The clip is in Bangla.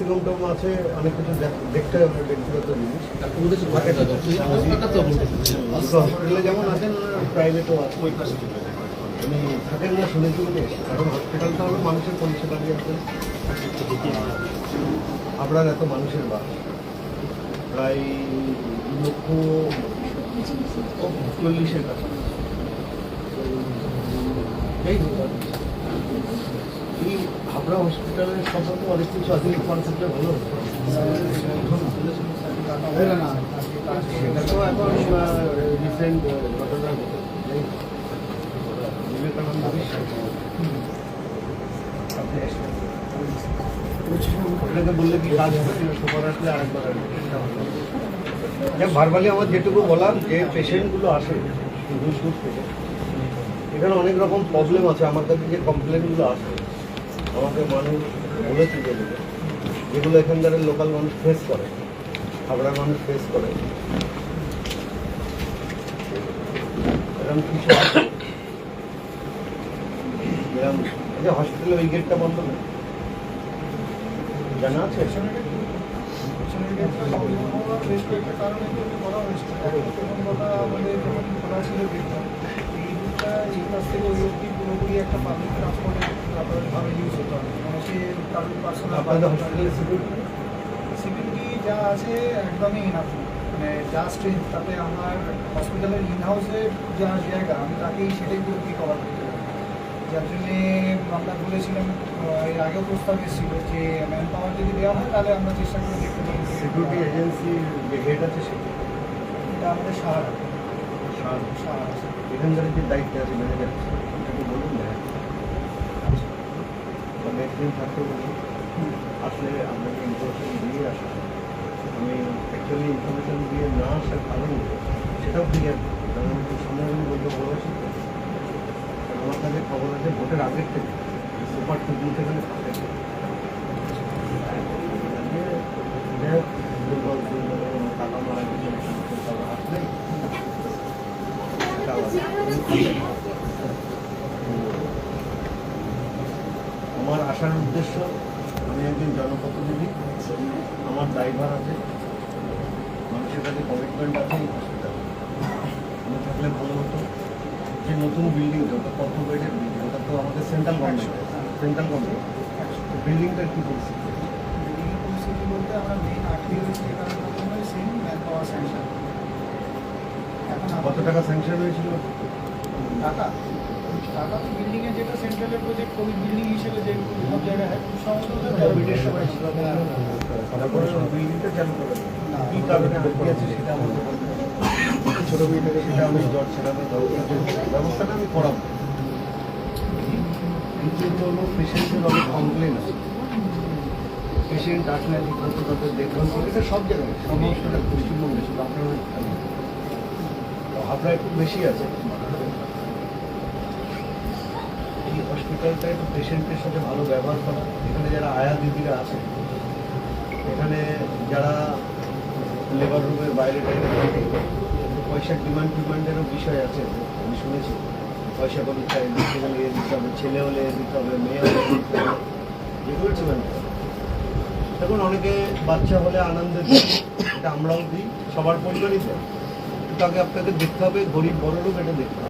ব্যতিক্রম আছে, অনেক কিছু দেখতে হবে, ব্যক্তিগত জিনিস। হসপিটালে যেমন আছেন, প্রাইভেটও আছে। উনি থাকেন না শুনেছি বলে, কারণ হসপিটালটা হলো মানুষের পরিষেবা দিয়ে আছেন। আপনার এত মানুষের বাস, প্রায় 2,40,000 কাছে। এই হাবড়া হসপিটালের সম্পর্কে অনেক কিছু আধুনিক কনসেপ্টে ভালো সেটা তো এখন রিসেন্ট ঘটনা বিবেকানন্দ আপনাকে বললে কি কাজ সুপার আসলে আরেকবার ভার্বালি আমার যেটুকু বলার, যে পেশেন্টগুলো আসে দূর দূর থেকে, এখানে অনেক রকম প্রবলেম আছে। আমার কাছে যে কমপ্লেনগুলো আসে, আমাকে মানুষ বলেছে যেগুলো এখানকার লোকাল মানুষ ফেস করে, হাবড়ার মানুষ ফেস করে, এরকম কিছু আছে। এরকম হসপিটালে ওই গেটটা বন্ধ না, জানা আছে? এই কাছ থেকে ওই অব্দি পুরোপুরি একটা পাবলিক ট্রান্সপোর্টের ইউজ হতে হবে, মানে সে কারোর পার্সোনাল সিকিউরিটি যা আছে একদমই ইনাফ, মানে যা স্ট্রেঞ্জ, তাতে আমার হসপিটালের ইন হাউসে যা জায়গা আমি তাকেই সেটাই পুরোপুরি কভার করতে পারি। যার জন্যে আমরা বলেছিলাম, এর আগেও প্রস্তাব এসেছিল যে ম্যান পাওয়ার যদি দেওয়া হয় তাহলে আমরা চেষ্টা করে দেখতে পারি। সিকিউরিটি এজেন্সি যে হেড আছে সেটা এটা আমাদের সাহারা আছে। এখানকার যে দায়িত্বে আছে ম্যানেজার, সেটাকে বলুন না নেক্সট দিন থাকতে বলুন, আসলে আপনাকে ইনফরমেশন দিয়ে আসা। আমি অ্যাকচুয়ালি ইনফরমেশন দিয়ে না আসার কারণ সেটাও ক্লিয়ার করি, কারণ আমি খুব সামনাসামনি বলতে ভালোবাসি। আমার কাছে খবর আছে ভোটের আগের থেকে সুপার টুকু সেখানে থাকে। টাকা মারা গেছে আসলেই আমার আসার উদ্দেশ্য, আমি একজন জনপ্রতিনিধি, আমার ড্রাইভার আছে, মানুষের কাছে কমিটমেন্ট আছে। এই হসপিটালে আমি থাকলে ভালো হতো। যে নতুন বিল্ডিং, ওটা কত বেডের বিল্ডিং, ওটা তো আমাদের সেন্ট্রাল গভর্নমেন্ট বিল্ডিংটা কী পরিস্থিতি? বিল্ডিংয়ের পরিস্থিতি বলতে আমরা মেইন আটকে রয়েছে যে কারণে সেম ম্যান পাওয়ার স্যাংশন। এখন কত টাকা স্যাংশন হয়েছিল? টাকা তো বিল্ডিংয়ে যেটা সেন্ট্রালের প্রজেক্ট কোভিড বিল্ডিং হিসেবে যে সব জায়গায় হয় কোভিডের সময় ছিল, তারপরে বিল্ডিংটা চালু করে কী কারণে আটকে আছে সেটা আমাকে বলতে হবে। ছোটো বিল্ডিংয়ে সেটা আমি জট সেরানোর ব্যবস্থাটা আমি করাবো। দ্বিতীয়ত হলো পেশেন্টের অনেক কমপ্লেন আছে। পেশেন্ট আসলে ঠিক মতো তাদের দেখভাল করে, এটা সব জায়গায়, সমস্যাটা পশ্চিমবঙ্গে, শুধু আপনার হাবড়ায় খুব বেশি আছে। এই হসপিটালটা একটু পেশেন্টের সাথে ভালো ব্যবহার করা। এখানে যারা আয়া দিদিরা আছে, এখানে যারা লেবার রুমের বাইরে টাইরে থাকে, পয়সার ডিমান্ডেরও বিষয় আছে। আমি শুনেছি পয়সা করে চাই, দিতে গেলে এ দিতে হবে, ছেলে হলে এ দিতে হবে, মেয়ে হলে দিতে হবে, যেগুলো ডিমান্ড করে। দেখুন, অনেকে বাচ্চা হলে আনন্দের দিই, এটা আমরাও দিই, সবার পরিবারই দেয়। কিন্তু আগে আপনাকে দেখতে হবে গরিব বড় লোক, এটা দেখতে হবে।